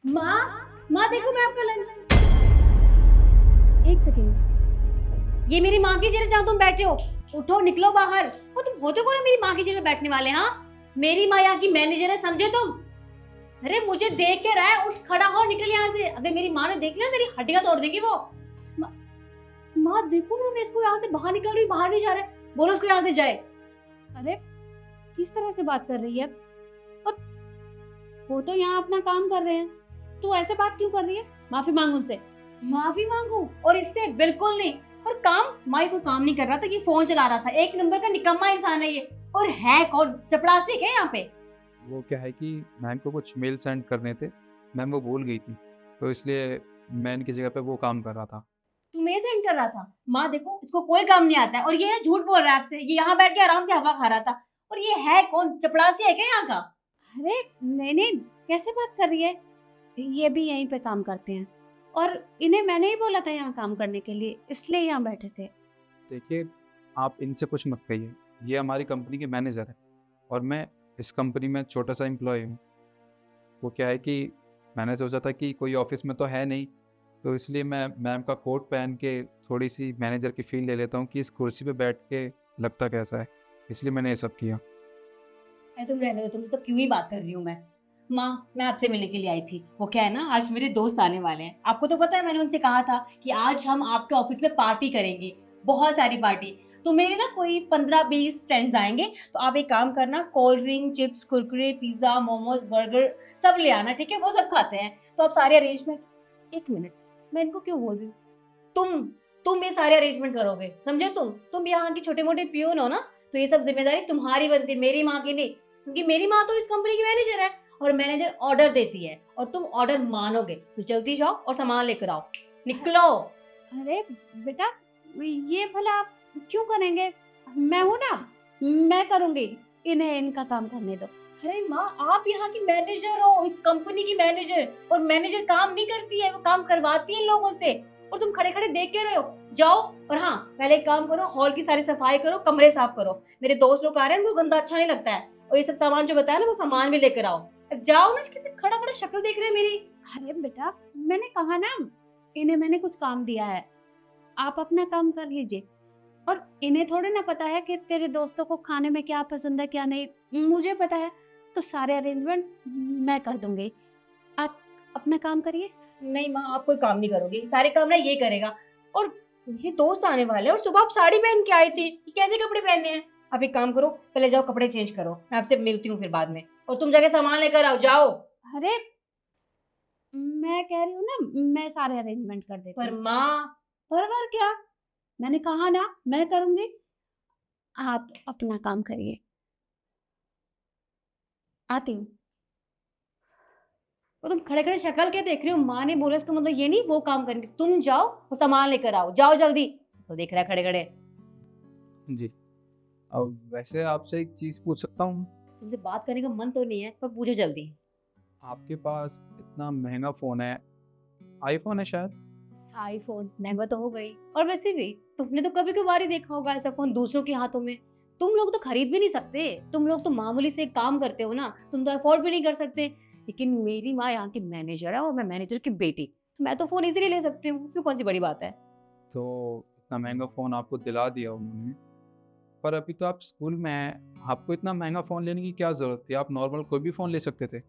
माँ, माँ देखो मैं आपका लंच। एक सेकंड, ये मेरी माँ की चेयर जहाँ तुम बैठे हो। उठो निकलो बाहर। वो तुम होते कौन है मेरी माँ की चेयर में बैठने वाले? हाँ, मेरी माँ यहाँ की मैनेजर है, समझे तुम? अरे मुझे देख के रहा है, उठ खड़ा हो, निकल यहाँ से। अगर मेरी माँ ने देख लिया मेरी हड्डियाँ तोड़ देगी वो। माँ देखो ना, मैं इसको यहाँ से बाहर निकल रही, बाहर नहीं जा रहा है, बोलो उसको यहाँ से जाए। अरे किस तरह से बात कर रही है? और वो तो यहाँ अपना काम कर रहे हैं, तू ऐसे बात क्यों कर रही है? माफी मांग उनसे। माफी मांगू? और इससे बिल्कुल नहीं। और काम, माई कोई काम नहीं कर रहा था, ये फोन चला रहा था। एक नंबर का निकम्मा इंसान है ये। और है कौन? चपड़ासी क्या यहाँ पे? वो क्या है कि मैम को कुछ मेल सेंड करने थे, मैम वो भूल गई थी, तो इसलिए मैं इनकी जगह पे वो काम कर रहा था। तू मेल सेंड कर रहा था? माँ देखो, इसको कोई काम नहीं आता है, और ये ना झूठ बोल रहा है आपसे। ये यहाँ बैठ के आराम से हवा खा रहा था। और ये है कौन? चपड़ासी है क्या यहाँ का? अरे नहीं नहीं, कैसे बात कर रही है? ये भी यहीं पे काम करते हैं, और इन्हें मैंने ही बोला था यहाँ काम करने के लिए, इसलिए यहाँ बैठे थे। देखिए, आप इनसे कुछ मत कहिए, ये हमारी कंपनी के मैनेजर है और मैं इस कंपनी में छोटा सा एम्प्लॉय हूँ। वो क्या है कि मैंने सोचा था कि कोई ऑफिस में तो है नहीं, तो इसलिए मैं मैम का कोट पहन के थोड़ी सी मैनेजर की फील ले लेता हूँ कि इस कुर्सी पे बैठ के लगता कैसा है, इसलिए मैंने ये सब किया। तुम रहने दो, तुम तो क्यों ही बात कर रही हूँ मैं। माँ, मैं आपसे मिलने के लिए आई थी। वो क्या है ना, आज मेरे दोस्त आने वाले हैं। आपको तो पता है, मैंने उनसे कहा था कि आज हम आपके ऑफिस में पार्टी करेंगे, बहुत सारी पार्टी। तो मेरे ना कोई 15-20 फ्रेंड्स आएंगे। तो आप एक काम करना, cold drink, chips, Kurkure, pizza, momos, burger सब ले आना, ठीक है? वो सब खाते हैं। तो आप सारे अरेंजमेंट। एक मिनट, मैं इनको क्यों बोल रही हूँ? तुम तुम ये सारे अरेंजमेंट करोगे, समझे? तुम यहाँ की छोटे मोटे पियून हो ना। तो ये सब जिम्मेदारी तुम्हारी बनती है, मेरी माँ की नहीं। क्योंकि मेरी माँ तो इस कंपनी की मैनेजर है, और मैनेजर ऑर्डर देती है, और तुम ऑर्डर मानोगे। तो जल्दी जाओ और सामान लेकर आओ, निकलो। अरे बेटा, ये भला आप क्यों करेंगे? मैं हूं ना, मैं करूंगी। इन्हें इनका काम करने दो। अरे माँ, आप यहाँ की मैनेजर हो, इस कंपनी की मैनेजर। और मैनेजर काम नहीं करती है, वो काम करवाती है लोगों से। और तुम खड़े खड़े देख के रहे हो। जाओ। और हाँ, पहले एक काम करो, हॉल की सारी सफाई करो, कमरे साफ करो। मेरे दोस्त लोग आ रहे हैं, उनको गंदा अच्छा नहीं लगता है। और ये सब सामान जो बताया ना, वो सामान भी लेकर आओ। अब जाओ ना, किसी खड़ा खड़ा शक्ल देख रहे हैं मेरी। अरे बेटा, मैंने कहा ना, इन्हें मैंने कुछ काम दिया है, आप अपना काम कर लीजिए। और इन्हें थोड़े ना पता है कि तेरे दोस्तों को खाने में क्या पसंद है क्या नहीं, मुझे पता है। तो सारे अरेंजमेंट मैं कर दूंगी, आप अपना काम करिए। नहीं माँ, आप कोई काम नहीं करोगे, सारे काम ना ये करेगा। और ये दोस्त आने वाले हैं, और सुबह आप साड़ी पहन के आई थी, ये कैसे कपड़े पहनने हैं? आप एक काम करो, पहले जाओ कपड़े चेंज करो, मैं आपसे मिलती हूँ फिर बाद में। और तुम जाके सामान लेकर आओ, जाओ। अरे मैं कह रही हूँ ना, मैं सारे अरेंजमेंट कर देती हूँ। पर माँ, पर क्या? मैंने कहा ना, मैं करूंगी, आप अपना काम करिए। आती हूँ। और तुम खड़े खड़े शक्ल क्या देख रहे हो? माँ ने बोला इसका मतलब ये नहीं वो काम करेंगे। तुम जाओ और सामान लेकर आओ, जाओ जल्दी। तो देख रहा है खड़े खड़े। जी, अब वैसे आपसे एक चीज़ पूछ सकता हूँ? तुमसे बात करने का मन तो नहीं है, पर पूछो जल्दी। आपके पास इतना महंगा फ़ोन है, आईफ़ोन है शायद? आईफोन महंगा तो हो गई, और वैसे भी तुमने तो कभी कभार ही देखा होगा ऐसा फोन दूसरों के हाथों में। तुम लोग तो खरीद भी नहीं सकते, तुम लोग तो मामूली से काम करते हो ना, तुम तो अफोर्ड भी नहीं कर सकते। लेकिन मेरी माँ यहाँ की मैनेजर है, और मैं मैनेजर की बेटी, तो मैं तो फोन इजीली ले सकती हूँ, उसमें कौन सी बड़ी बात है? तो इतना महंगा फ़ोन आपको दिला दिया उन्होंने, पर अभी तो आप स्कूल में हैं, आपको इतना महंगा फ़ोन लेने की क्या ज़रूरत थी? आप नॉर्मल कोई भी फ़ोन ले सकते थे।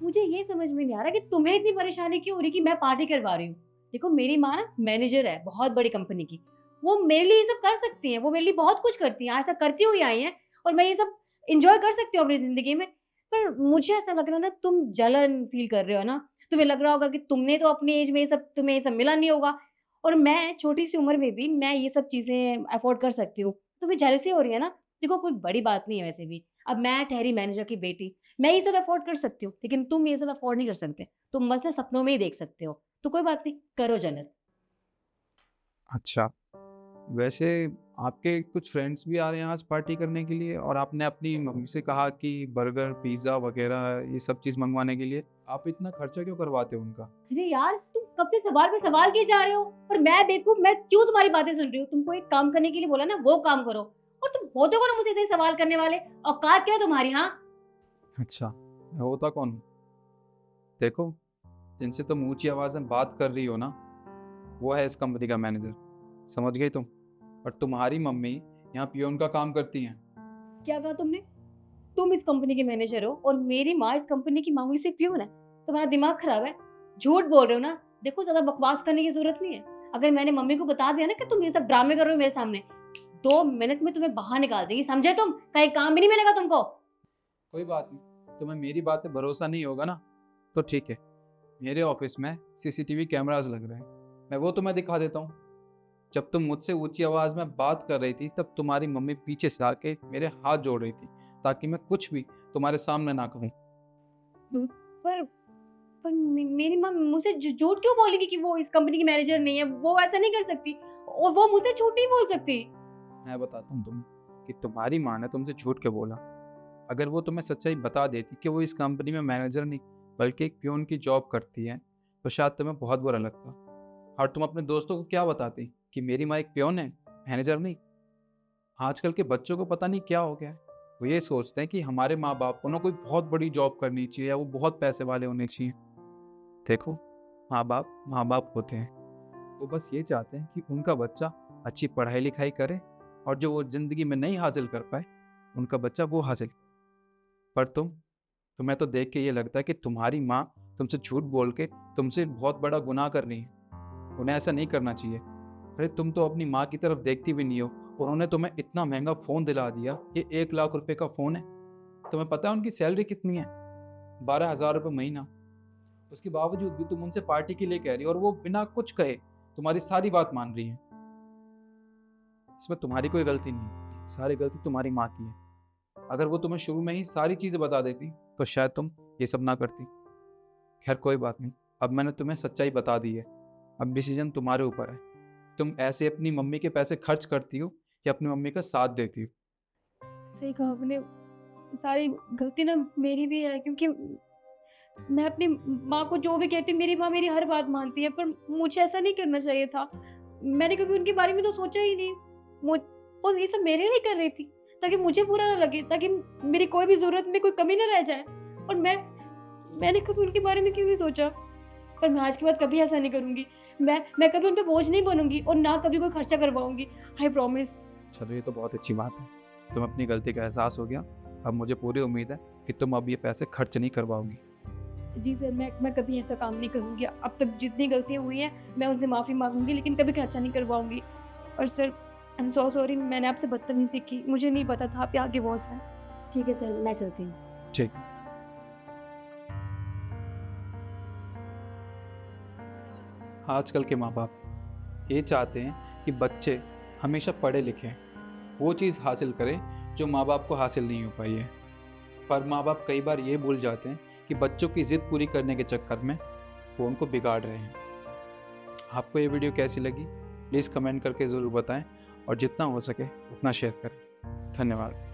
मुझे ये समझ में नहीं आ रहा कि तुम्हें इतनी परेशानी क्यों हो रही कि मैं पार्टी करवा रही हूँ। देखो, मेरी माँ ना मैनेजर है बहुत बड़ी कंपनी की, वो मेरे लिए ये सब कर सकती है, वो मेरे लिए बहुत कुछ करती है, आज तक करती हुई आई है। और मैं ये सब इंजॉय कर सकती हूँ अपनी जिंदगी में। पर मुझे ऐसा लग रहा है ना, तुम जलन फील कर रहे हो ना। तुम्हें लग रहा होगा कि तुमने तो अपनी एज में ये सब, तुम्हें ये सब मिला नहीं होगा। और मैं छोटी सी उम्र में भी मैं ये सब चीजें अफोर्ड कर सकती हूँ। तुम्हें जेलसी हो रही है ना? देखो, कोई बड़ी बात नहीं है वैसे भी। अब मैं ठहरी मैनेजर की बेटी, मैं ये सब अफोर्ड कर सकती हूँ, लेकिन तुम ये सब अफोर्ड नहीं कर सकते। तुम मसले सपनों में ही देख सकते हो। तो कोई बात नहीं, करो जन्नत। अच्छा, वैसे आपके कुछ फ्रेंड्स भी आ रहे हैं आज पार्टी करने के लिए और आपने अपनी मम्मी से कहा कि बर्गर, पिज़्ज़ा वग़ैरह ये सब चीज़ मँगवाने के लिए। आप इतना खर्चा क्यों करवाते हो उनका? अरे यार, तुम कब से सवाल पे सवाल किए जा रहे हो? और मैं बेवकूफ, मैं क्यों तुम्हारी बातें सुन रही हूँ? तुमको एक काम करने के लिए बोला ना, वो काम करो। और तुम होते हो ना मुझे इतने सवाल करने वाले। औकात क्या है तुम्हारी? हाँ। अच्छा, मैं होता कौन हूँ? देखो, जिनसे तुम ऊंची आवाज़ में बात कर रही हो ना, वो है इस कंपनी का मैनेजर। समझ गई तुम? और तुम्हारी मम्मी यहाँ पियोन का काम करती हैं। क्या कहा तुमने? तुम इस कंपनी के मैनेजर हो और मेरी माँ इस कंपनी की मामूली सी प्यून है। तुम्हारा दिमाग खराब है, झूठ बोल रहे हो ना। देखो ज्यादा बकवास करने की जरूरत नहीं है। अगर मैंने मम्मी को बता दिया ना कि तुम ये सब ड्रामे कर रहे हो मेरे सामने, 2 मिनट में तुम्हें बाहर निकाल देगी, समझे? तुम कहीं काम भी नहीं मिलेगा तुमको। कोई बात नहीं, तुम्हें मेरी बात पे भरोसा नहीं होगा ना, तो ठीक है। मेरे ऑफिस में सीसीटीवी कैमरास लग रहे हैं, मैं वो तुम्हें दिखा देता हूँ। जब तुम मुझसे ऊंची आवाज़ में बात कर रही थी तब तुम्हारी मम्मी पीछे से आके मेरे हाथ जोड़ रही थी ताकि मैं कुछ भी तुम्हारे सामने ना कहूँ। पर मेरी माँ मुझसे झूठ क्यों बोलेगी कि वो इस कंपनी की मैनेजर नहीं है? वो ऐसा नहीं कर सकती और वो मुझसे झूठ नहीं बोल सकती। मैं बताता हूँ तुम्हें कि तुम्हारी माँ ने तुमसे झूठ क्यों बोला। अगर वो तुम्हें सच्चाई बता देती कि वो इस कंपनी में मैनेजर नहीं बल्कि एक प्यून की जॉब करती है, तो शायद तुम्हें बहुत बुरा लगता। और तुम अपने दोस्तों को क्या बताती कि मेरी माँ एक प्यून है, मैनेजर नहीं। आजकल के बच्चों को पता नहीं क्या हो गया है, वो ये सोचते हैं कि हमारे माँ बाप को ना कोई बहुत बड़ी जॉब करनी चाहिए या वो बहुत पैसे वाले होने चाहिए। देखो, माँ बाप होते हैं, वो बस ये चाहते हैं कि उनका बच्चा अच्छी पढ़ाई लिखाई करे और जो वो ज़िंदगी में नहीं हासिल कर पाए उनका बच्चा वो हासिल। पर तुम्हें तो देख के ये लगता है कि तुम्हारी माँ तुमसे झूठ बोल के तुमसे बहुत बड़ा गुनाह कर रही है। उन्हें ऐसा नहीं करना चाहिए। अरे तुम तो अपनी माँ की तरफ देखती भी नहीं हो। उन्होंने तुम्हें इतना महंगा फ़ोन दिला दिया, ये 1 लाख रुपए का फ़ोन है। तुम्हें पता है उनकी सैलरी कितनी है? 12,000 रुपये महीना। उसके बावजूद भी तुम उनसे पार्टी के लिए कह रही हो और वो बिना कुछ कहे तुम्हारी सारी बात मान रही है। इसमें तुम्हारी कोई गलती नहीं है, सारी गलती तुम्हारी माँ की है। अगर वो तुम्हें शुरू में ही सारी चीज़ें बता देती तो शायद तुम ये सब ना करती। खैर कोई बात नहीं, अब मैंने तुम्हें सच्चाई बता दी है। अब डिसीजन तुम्हारे ऊपर है। तुम ऐसे अपनी मम्मी के पैसे खर्च करती हो या अपनी मम्मी का साथ देती हो? सही कहा आपने। सारी गलती ना मेरी भी है, क्योंकि मैं अपनी माँ को जो भी कहती हूँ, मेरी माँ मेरी हर बात मानती है, पर मुझे ऐसा नहीं करना चाहिए था। मैंने कभी उनके बारे में तो सोचा ही नहीं। मुझ और ये सब मेरे लिए कर रही थी ताकि मुझे बुरा ना लगे, ताकि मेरी कोई भी ज़रूरत में कोई कमी ना रह जाए। और मैंने कभी उनके बारे में क्यों नहीं सोचा? पर मैं आज के बाद कभी ऐसा नहीं करूँगी। मैं कभी उन पे बोझ नहीं बनूँगी और ना कभी कोई खर्चा करवाऊँगी। I promise. चलो ये तो बहुत अच्छी बात है, तुम्हें अपनी गलती का एहसास हो गया। अब मुझे पूरी उम्मीद है कि तुम अब ये पैसे खर्च नहीं करवाओगी। जी सर, मैं कभी ऐसा काम नहीं करूँगी। अब तक जितनी गलतियाँ हुई हैं, मैं उनसे माफ़ी माँगूँगी, लेकिन कभी खर्चा नहीं करवाऊँगी। और sir, I am so sorry, मैंने आपसे बदतमीज़ी की। मुझे नहीं पता था आप यहाँ के बॉस हैं। ठीक है सर, मैं चलती हूँ। ठीक। आजकल के माँ बाप ये चाहते हैं कि बच्चे हमेशा पढ़े लिखें, वो चीज़ हासिल करें जो माँ बाप को हासिल नहीं हो पाई है। पर माँ बाप कई बार ये भूल जाते हैं कि बच्चों की ज़िद पूरी करने के चक्कर में वो उनको बिगाड़ रहे हैं। आपको ये वीडियो कैसी लगी प्लीज़ कमेंट करके ज़रूर बताएं और जितना हो सके उतना शेयर करें। धन्यवाद।